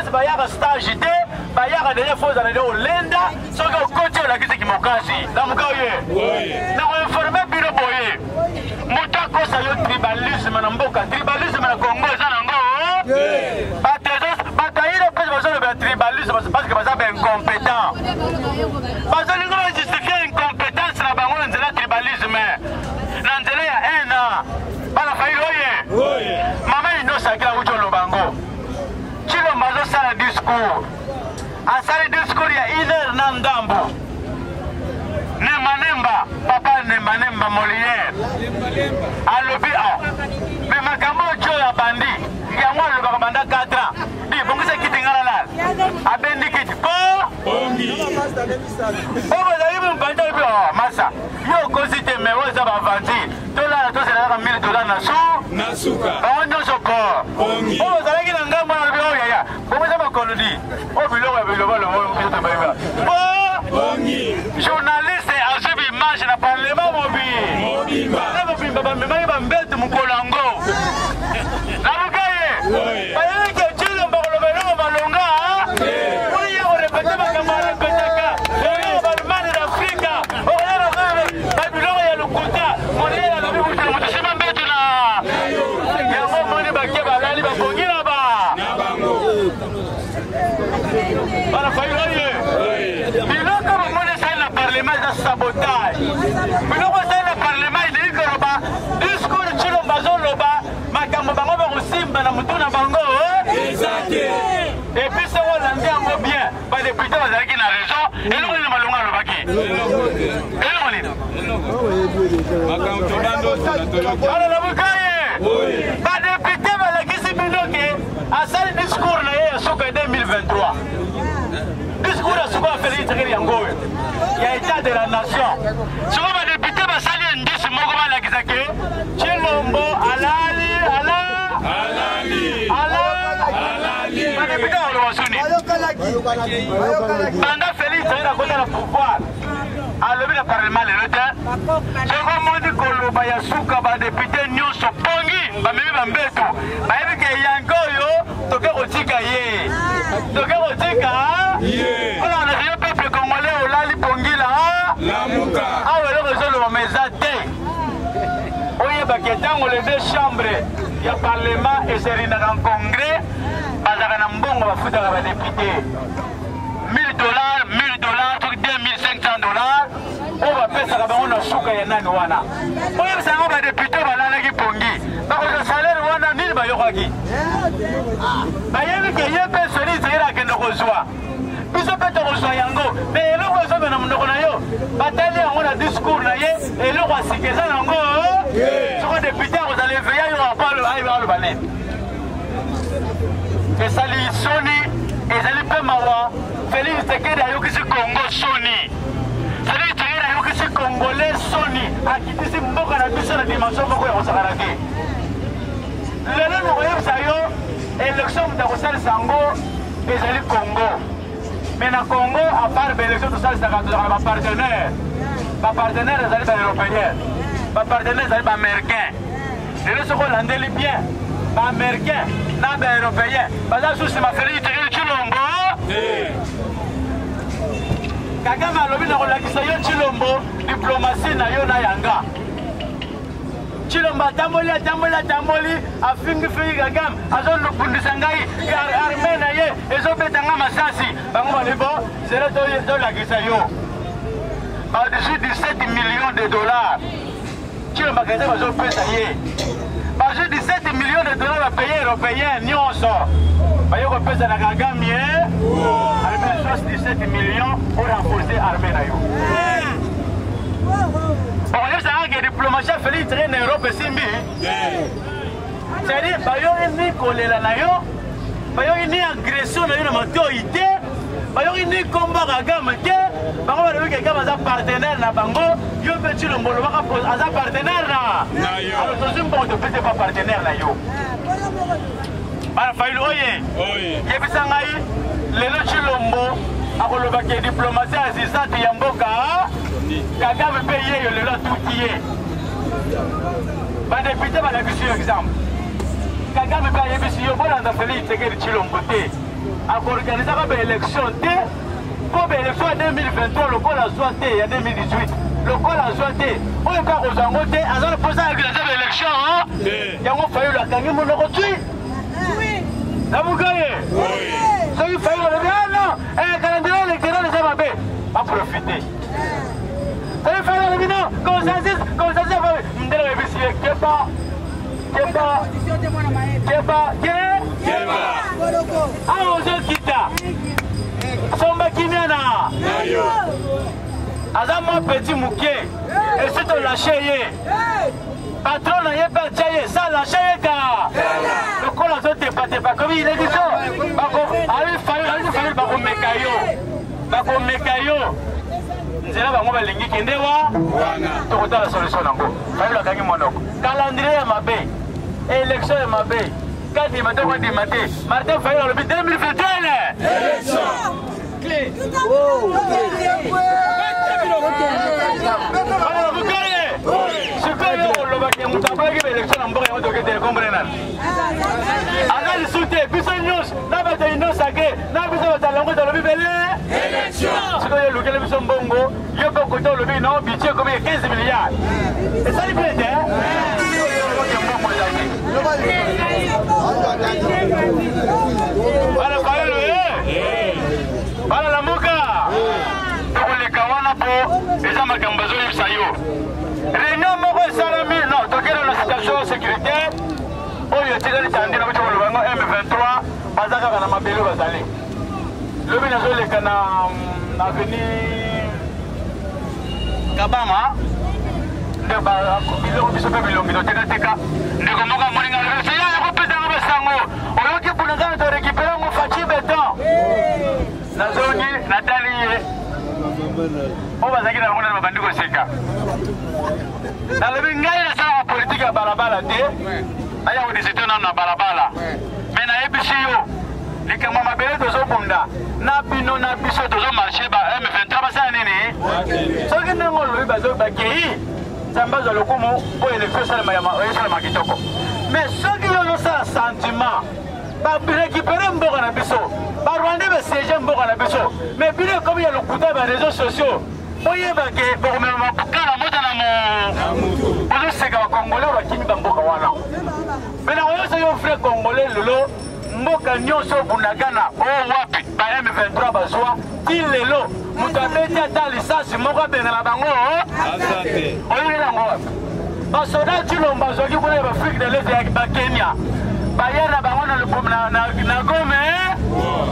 place bayaka stage te bayaka dernière fois dans le lenda soki okoti olakisi kimokasi lamuka oye na koinforme bino boye moto akosa yo tribalisme na mboka tribalisme na Congo eza nango batayile mpe bazoloba tribalisme parce que baza baincompétent bazolinga bajustifie incompétence na bango na nzela tribalisme na nzela ya ena bana faili oye mama inosakila kuti olobango Chilombo azosala discours asali discours ya 1 heure na ndambo Nemba papa Nemba Molière alobi me makambo ojo ya bandi yango alobaka banda 4 ans bongisa kiti ngala lala abendi kiti po bazali mbanda obi masa yo kosi te me oza bavanti tolala tozelaka $1000 na suka bango nyonso ko bazalaki na ngambo na lobi oyaya bongisa bakolodi obiloko ya bilobalobototombaiba journaliste azubi image na parlement mobimba bamemaki bambetu mokolango nabukaye bayeleke Chilombo koloba eloko balonga oya korepete makambo arepetaka eloko balumani na afrika okoyaka babiloko ya lokuta moneyela lobi kutela moto sima mbetu na yango moni bake balali babongila ba bana fayiloye biloko bomoni esali na parlement eza sabotage biloko esali na parlement ileki koloba discours Chilombo azoloba makambo bango bakosimba na mutu na bango epuis soko olandi yango bien badepute bazalaki na raison eloko nini malongo alobaki eloko nini ala nabukaye badepute balakisi bino ke asali discours na ye ya suka 2023 discours ya suka afeli itekeli yango oyo ya état de la nation soko badepute basali endisi moko balakisa ke Chilombo alali badepute balobasuni banda Félix ayela kota na pouvoir alobi na parlement lelo te soko moni koloba ya suka badepute nyonso pongi bamemi bambeto bayebi ke yango oyo toke kotika ye mpona nazayo peuple congolais olali pongila awa eloko ezoloba ma eza te oyebaki ntango les deux chambres ya parlement eserindaka en congrès bazalaka na mbongo bafutaka badepute $1000 to $2500 oyo bapesaka bango na suka ya nani wana oyebisanga badepute balalaki pongi bakoza salaire wana nini bayokaki bayebi ke ye mpe soni ezekeli akende kozwa biso mpe tokozwa yango me eloko ezobe na monoko na yo batali yango na discours na ye eloko asika eza nango soko depute akozala eveya yo aloba nini esali soni ezali mpe mawa Félix Tshisekedi ayokisi Congo soni Félix Tshisekedi ayokisi Congolais soni akitisi mboka na biso na dimension moko ya kosakana te lelo nakoyebisa yo élection mutu akosalisa yango ezali Congo mais na Congo à part baélection tosalisaka tozalaka bapartenaire ezali baeuropéen bapartenaire ezali baaméricain lelo soki olandeli bien baaméricain na baeuropéen baza susi Félix Tshisekedi Chilombo Kagame alobi na kolakisa yo Chilombo diplomatie na yo na yanga Chilombo atamboli afingi Kagame azolokundisa ngai arme na ye ezobetanga masasi bango balibo zelo tolakisa yo au-dessus de $17 millions Chilombo akaza bazopesa ye au-dessus de $17 millions bapaye européen nyonso baye kopesa na Kagame arme 17 millions pour renforcer l'armée na yo. Bon, je sais que diplomatie Félix Tshisekedi na Europe simbi. C'est-à-dire bayo ni kolela na yo, bayo ni agression na yo na mato ité, bayo ni combat Kagame te, bango ba ke Kagame za partenaire na bango, yo pe Chilombo lo baka aza partenaire na yo. Alors to simbo to peut pas partenaire na yo. Bana failo oye. Yebisa ngai lelo Chilombo akoloba ke diplomatie assistante ya mboka Kagame mpe ye yo lelo atuti ye badepute balakisi yo exemple Kagame mpe ayebisi yo bolanda Félix Tshisekedi Chilombo te akoorganiza ba élection te po ba élection ya 2023 lokola azwa te ya 2018 lokola azwa te oyo ka kozango te aza na posa organize ba élection yango Fayulu akangi monoko tui nabukaye soki Fayulu alobi non calendrier électoral eza mabe baprofite soki Fayulu alobi non consensus ndele oyebisi ye keba awa ozokita somba kimiana aza mwa petit moke esi tolashe ye patron na ye mpe atia ye sa lashe ye ka lokola azotepatepa komi ilekiso Fayulu bakomeka yo nzela bango balingi kende wa tokotala solution nango Fayulu akangi monoko calendrier ya mabe élection ya mabe kadi mate kwa dimate Martin Fayulu alobi 2021 élection clé alors vous connaissez ce que on le va que mutaba ke élection na mboka yoto ke te comprendre ana li soute biso news na ba te ino sake na biso ba talongo de lobi bele élection ce que le kele biso mbongo yo ko ko to lobi no budget comme 15 milliards et ça li plaît Voilà Fayulu Voilà la moka tokoleka wana po eza makambo azoyebisa yo réunion moko esalami non tokende na situation sécuritaire oyo etikali tandi na botokolo bango M23 baza kaka na mabele bazali lobi nazoleka na avenue Kabama nde biloko biso mpe bilongi totekateka ndeko moko moninga lobesa ya kopesanga basango oyoki mpuna nzana torekipere ngo faci beton nazongi natali ye o bazalaki na bango nani babandi koseka nalobi ngai nasala bapolitike ya balabala te aya kodesete nano na balabala me nayebisi yo likambo mabele tozobunda na bino na biso tozomarche ba M23 basala nini soki ndenge olobi bakei nzambe azwa lokumu mpo élection esalama kitoko mais soki yo ozosala sentiment barécupere mboka na biso barwandais basiege mboka na biso mais bino ekomi ya lokuta ya baréseaux sociaux oyebake bakomema mapukala mota na mo ozoseka bakongolais bakimi bamboka wana me na oyoso yo vrai congolais lelo mboka nyonso obundakana o wapi ba M23 bazwa ti lelo moto abeti ata lisasi moko abengana bango oyeli yango wapi basoda tilomba azwaki kuna ya baafrike de l'est ya bakenya baya na bango na Gome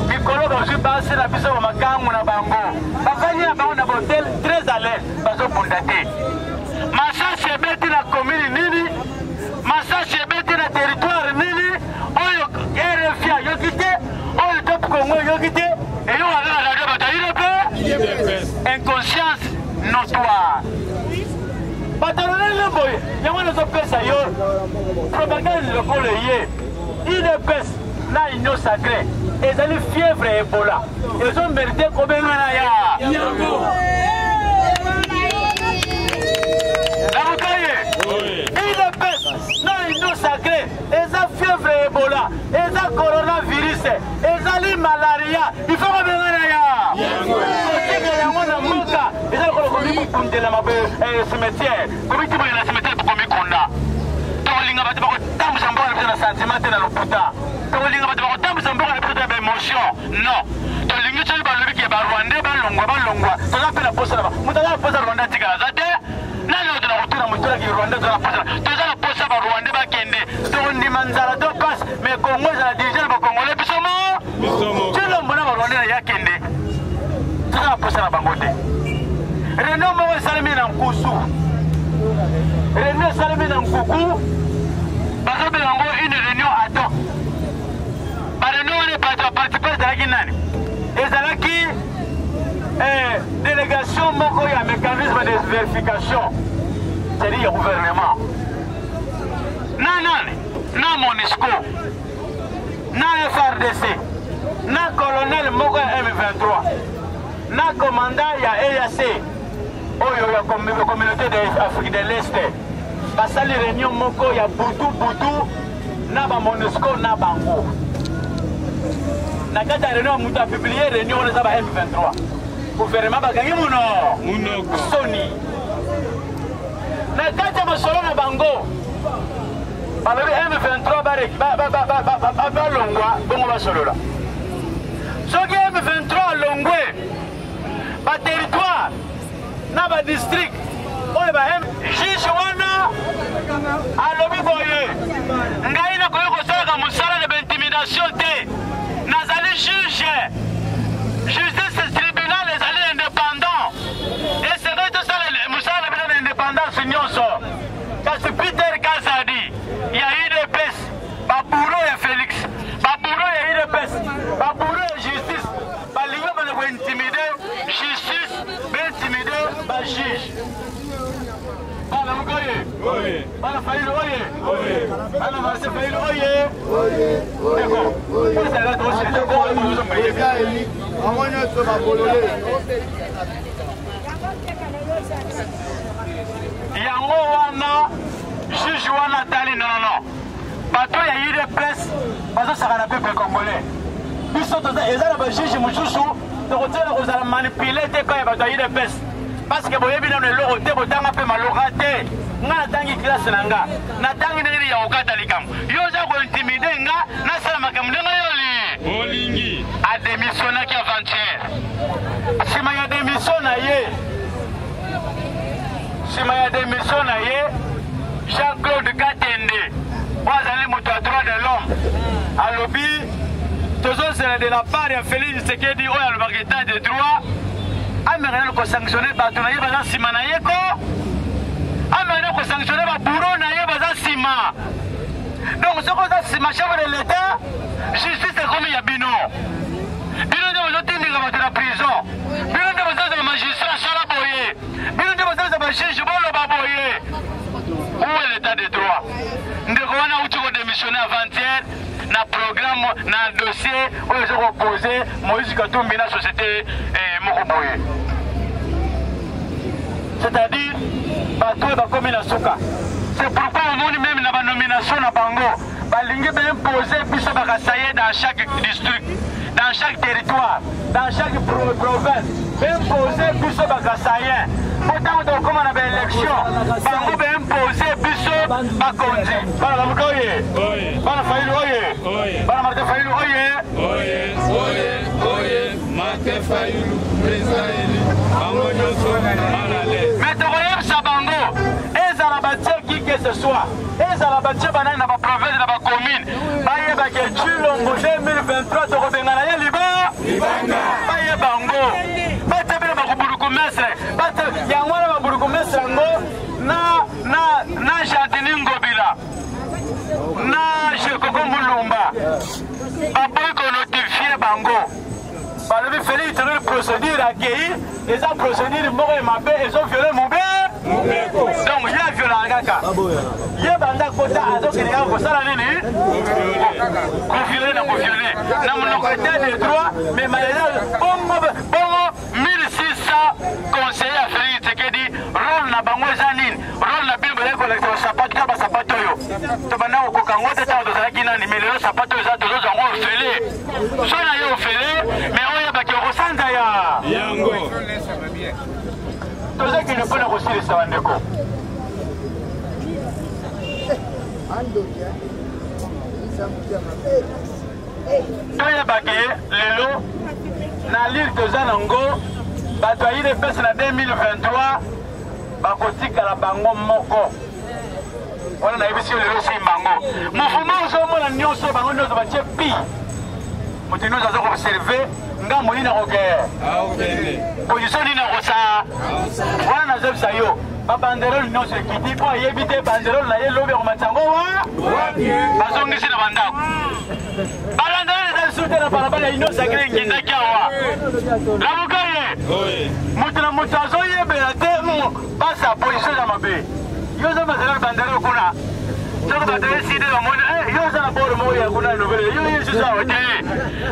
mikolo bazwi basi na biso bamakangu na bango bafandi na bango na bahotel très à l'aise bazobunda te masasi ebeti na commune nini masasi ebeti na territoire nini oyo RFI ayoki te oyo Top Congo ayoki te eyo azala radio batayile pe inconscience notoire bataloneli boye yango nazopesa yo propagande lokolo ye UDPS na union sacrée ezali fièvre ya Ebola ezomérite kobengana ya nakokaye UDPS na union sacrée eza fièvre ya Ebola eza coronavirus ezali malaria ifo kobengana ya kotika yango na mboka eza lokolo komi kokundela mabe cimetière komi tiboyela cimetière komi konda tokolinga bato bakotambusa mboka na biso na sentiment te na lokuta tokolinga bato bakotambusa mboka na biso te na baémotion non tolingi soki balobi ke barwandais balongwa toza mpe na posa na ba moto aza na posa rwanda atikala aza te nani oto na kotuna motunaki rwanda toza na posa barwandais bakende tokondima nzala to pase mais kongo ezala dirige na bakongolais biso mo tilombo na barwandais na yakende toza na posa na bango te réunion moko esalemi na nkusu réunion esalemi na nkuku bazobenga yango une réunion ato baréunion wana participe ezalaki nani ezalaki délégation moko ya mécanisme de vérification c'est-à-dire ya gouvernement na nani na MONUSCO na FRDC na colonel moko ya M23 na commandant ya EAC oyo ya communauté de Afrique de l'Est basali réunion moko ya butu na ba MONUSCO na bango na kati ya réunion mutu a publié réunion wana eza ba M23 gouvernement bakangi munoko soni na kati ya masolo na bango balobi M23 balongwa bongo basolola soki M23 alongwe baterritoire na badistrict oyo ba juge wana alobi boye ngai nakoki kosalaka mosala na baintimidation te nazali juge justice tribunal ezali indépendant esengeli tosala mosala na bino na indépendance nyonso kasi Peter Kazadi ya UDPS baburo ya Félix baburo ya UDPS baburo ya justice balingi bana kointimide justice baintimide bajuge bana mukoye bana Fayulu oye bana Marse Fayulu oye d'accord vous allez aussi les accords et vous envoyez amona to babolole yango wana juge wana tali non bato ya UDPS bazosaka na peuple congolais biso toza eza na bajuge mosusu tokotiela kozala manipule te kaka ya bato ya UDPS parce que boyebi nano eloko te botanga mpe maloka te nga natangi classe na nga natangi ndenge ya kokata likambo yo oza kointimide nga nasala makambo ndenge yoli olingi adémissionnaki avant-hier nsima ya démission na ye nsima ya démission na ye Jean-Claude Katende oyo azali moto ya droit de l'homme alobi tozozela de la part ya Félix Tshisekedi oyo alobaka état de droit amekana kosanctionne bato na ye baza nsima na ye ko amekana kosanctionne baburo na ye baza nsima donc soki oza nsima chef de l'état justice ekomi ya bino bino nde bozotindika bato na prison bino nde bozozala magistrat sala boye bino nde bozozala bajuge boloba boye où est l'état de droit ndeko wana auti kodémissionne avant-hier na programme na dossier oyo eza kopose Moïse Katumbi na société moko boye c'est-à-dire bato oyo bakomi na suka c'est pourquoi omoni même na banomination na bango balingi baimposer biso bakasaye dans chaque district dans chaque territoire dans chaque province baimposer biso bakasaye potango tokoma na baélection bango baimposer biso bakonzi bana bamuka oye bana Fayulu oye bana Martin Fayulu oye Martin Fayulu président eli bango nyonso malale mais tokoyebisa bango ezala batie qui que ce soit ezala batie banani na baprovince na bacommune bayebake Tshilombo 2023 tokobengana ye libanga bayebango batebele bakuburukumesre yango wana baburukumesre yango na Jardini Ngobila na Jekoko Mulumba baboyi konotifie bango balobi Félix Tshisekedi procédure accueilli eza procédure moko emabe ezoviole mobeko donc ye aviolaka kaka ye banda kota azokende kaka kosala nini koviole na koviole na monoko état de droit mais malela bongo 1600 conseillers ya Félix Tshisekedi rôle na bango eza nini rôle na bino baya kolekta basapato kaka basapato oyo tobanda kokoka ngo te ntango tozalaki nani mais lelo sapato eza tozozango ofele so na ye ofele mais oyebaki okosanza ya yango tozakende mpona kosilisa bandeko toyebaki lelo na lire toza nango bato ya UDPS na 2023 bakotikala bango moko wana nayebisi yo lelo simbango mouvement ozomona nyonso bango nyonso batie pi moto nyonso aza koobserve ngambo nini akokeye position nini akosaa wana nazebisa yo babanderole nyonso ekiti mpo ayebi te banderole na ye lobi akomatisa yango bazongisi na bandako babanderole eza lisusu te na balabala ya union sacré ngindaki awa lamuka ye moto na moto azoyebela te basa position za mabe yo oza bazalaki banderole kuna soki bato eside bamoni yo oza na bolo moko ya kuna novele yo yesusu awa te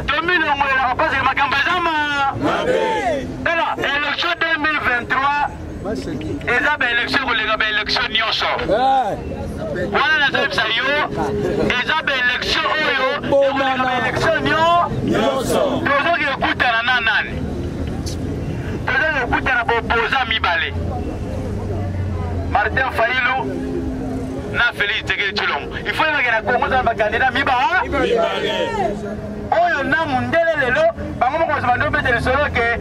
tominongolelaka mpasi makambo ezama tala élection 2023 eza baélection koleka baélection nyonso wana nazayebisa yo eza baélection oyo ekoleka baélection nyonso Martin Fayulu na Félix Tshisekedi Tshilombo. Il faut que Congo soit un candidat miba. Oyo na mundele lelo bango mo ko mando bete le solo que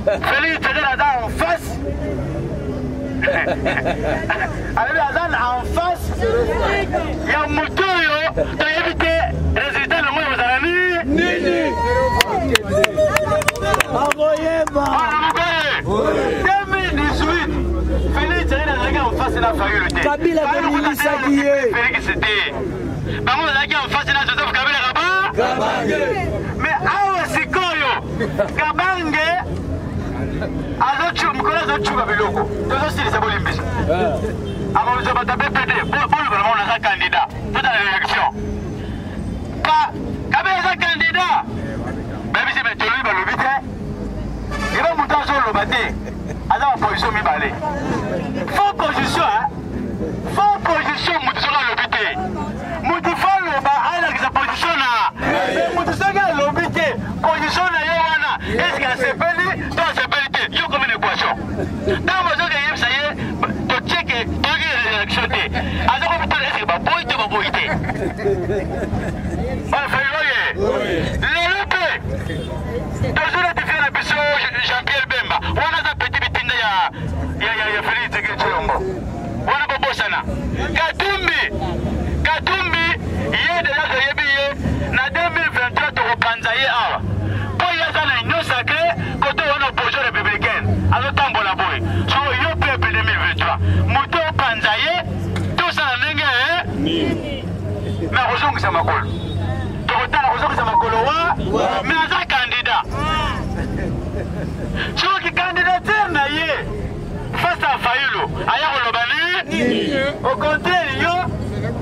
Félix Tshisekedi aza en face. Avec Azan en face. Il y a Mutoyo to éviter résultat le moins aux amis. Nini. Envoyez-moi. 2018 Félix Tshisekedi en face na Fayulu te. Kabila Félix c'était. Bango en face na Joseph Kabila Kaba. Mais awa sikoyo Kabange azochu mkola azochuka biloko. Tozo silisa bolimbisa. Avant de battre PD, pour le monde candidat pour l'élection. Kabila est candidat. Même si c'est lui le vite. Il va monter sur le bâti. Alors la position mi balé. Faux position hein. Faux position monter le vite. Monter faux le bas avec sa position là. Mais monter sur le vite. Position là yana. Est-ce que c'est belli? Toi c'est belli. Yo comme une équation. Dans ma zone que ça y est, tu check l'élection té. Alors on peut dire que ba boité. Bah fait le toujours la différence de Jean-Pierre Bemba. On a un petit bitinda ya Félix Tshisekedi Tshilombo. On a pas bossana. Katumbi, il déjà yebiye na 2023 to repanzaye awa. Pour y a une union sacrée côté on a opposition républicaine. Alors tambola boy. So yo peuple 2023. Moto panzaye tout ça ndenge mais rozongi sa makolo. Tokotala rozongi sa makolo wa mais aza candidat. Tu vois que candidature na ye face à Fayulu aya kolobani au contraire yo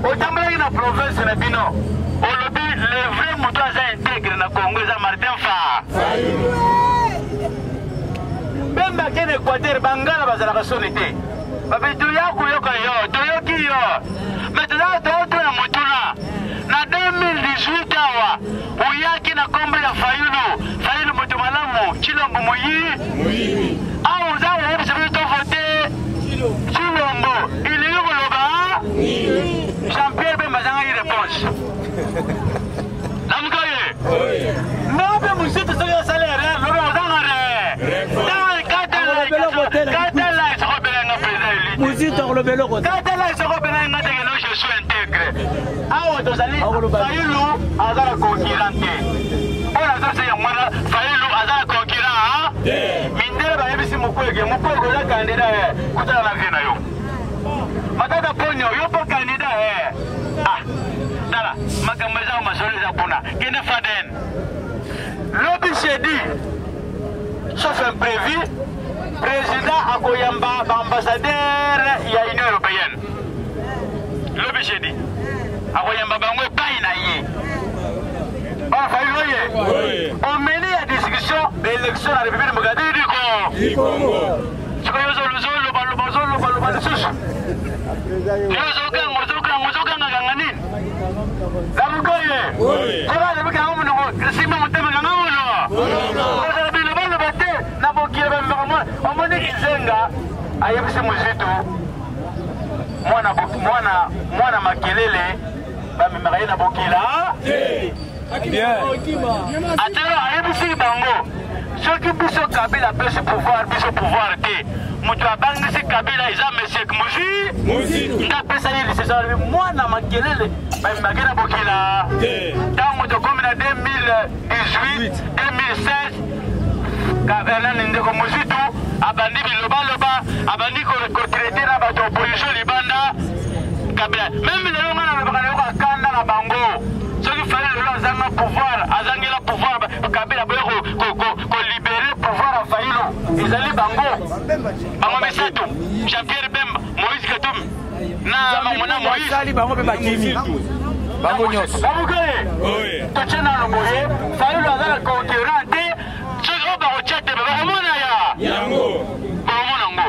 otambaki na province na bino olobi le vrai moto aza intègre na Congo eza Martin Fayulu Bemba kene Équateur bangala bazalaka soni te babi toyakuyoka yo toyoki yo mais toza na motuna na 2018 awa uyaki na kombe ya Fayulu moto malamu Tshilombo moyi awa oza oyebisa biso tovote Tshilombo ilingi koloba Jean-Pierre Bemba azangaki réponse namukoye nobe musitu soki osala erreur lobe ozanga katala esokobelenga président katala esokobelenga tekelo je suis intégré awa tozali Fayulu aza na concurrent te oyo azose ya mwana Fayulu aza na concurrent mindele bayebisi mokwege oza candidat kutala na vie na yo matata ponyo yo mpo candidat tala makambo eza masolo eza kuna kende faden lobi shedi sauf imprévu président akoyamba baambassadeur ya union européenne lobi shedi akoyamba bango epai na ye Fayulu oye omeni ya discussion d'élection na république démocratique du Congo siko yozoloba lisusu ozokanga nini namukoye kobalebikanga monoko sima motema kanga mono ozala bilobaloba te na bokila bamemaka omoni kizenga ayebisi mozitu mwana makelele bamemaka ye na bokila atelo ayebisi bango soki biso Kabila apesi pouvoir te moto abangisi Kabila eza monsieur Muzi nga apesa ye lisesa mwana makelele bamemaki na bokila ntango tokomi na 2018 2016 nani ndeko mozitu abandi bilobaloba abandi kotraite na bato opposition libanda Kabila meme lelo nga nalobaka na yoko akanda na bango soki Fayulu lelo azanga pouvoir azangela pouvoir Kabila boye kolibere pouvoir a Fayulu ezali bango misato Jean-Pierre Bemba Moïse Katumbi na Moïse bango mpe bakimi bango nyonso bamuke totie nano boye Fayulu aza na concurrent te soki oyo bakotia te bakomona yango bakomona ngo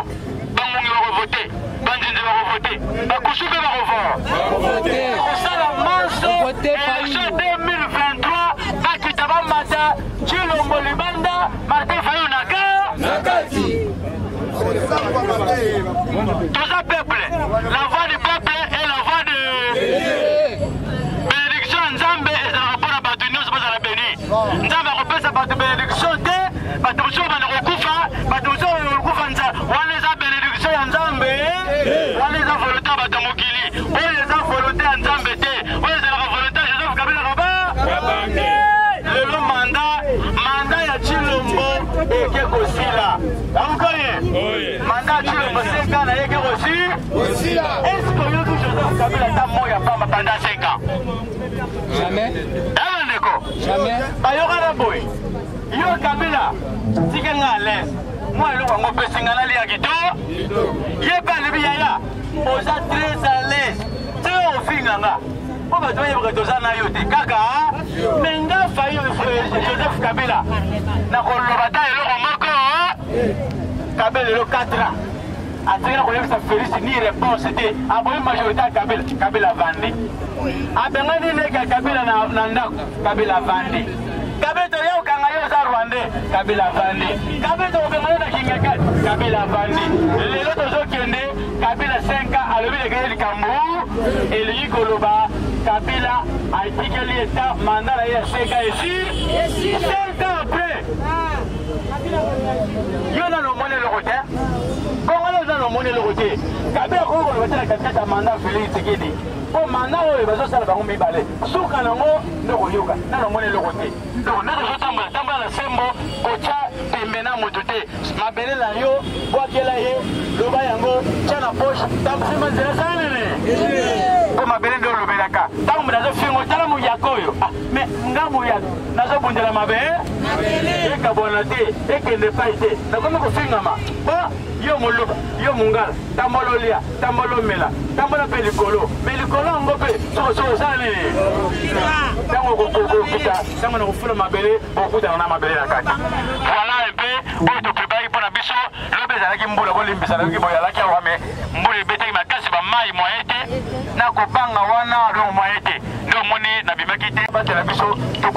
bangongi bakovote banzinzi bakovote bakusu mpe bakovote kosala manso élection 2023 bakita bamata Tshilombo libanda Martin Fayulu na kati toza peuple bato bénédiction te bato mosusu bana kokufa bato mosusu bana kokufa wana eza bénédiction ya nzambe wana eza volonté ya bato mokili oyo eza volonté ya nzambe te oyo ezalaka volonté ya Joseph Kabila kaba lelo manda ya Chilombo eke kosila amukoye manda ya Chilombo 5 ans na eke kosila est-ce que yo Joseph Kabila ta moya pamba pendant 5 ans jamais jamais bayokana boy yo Kabila tikenga à l'aise moi eloko yango pesinga nalia kito yeba lebi yaya oza très à l'aise te ofinganga po bato bayebaka toza na yo te kaka me nga fayi Joseph Kabila nakoloba ta eloko moko Kabila lelo 4 ans atikina koyebisa Félix ni réponse te aboyi majorité ya Kabila vandi abengani leka Kabila na ndako Kabila vandi Kabila to yau kanga yo za Rwanda Kabila vandi Kabila to bengani na kingaka Kabila vandi lelo tozo kende Kabila 5 ans alobi le likambo eli koloba Kabila atikeli eta mandala ya 5 ans ici 5 ans après yo na lomone le côté Congolais dans le monde le côté Kabila ko ko batela kata mandat Félix Tshisekedi o mandat o bazo sala bango mibale suka nango ndoko yoka na lo mone le côté donc na zo tamba la sembo kocha pembena motote mabele la yo bwakela ye loba yango chana poche tamsima zela sanene ko mabele ndo lobelaka tango mdazo fingo tala mu yakoyo mais ngamu ya nazo bundela mabele eka bonate ekende paite na komo ko fingama ba yo moloba yo mungala tambolo lia tambolo mela tambolo pelikolo melikolo ngope so sale tango ko kita tango na kufula mabele okuta na mabele ya kati voilà un peu auto prepare pour la biso lobe za ki mbula boli mbisa ki boya la ki awame mbule bete makasi ba mai moete na ko banga wana ro moete ndo moni na bimakite ba la biso to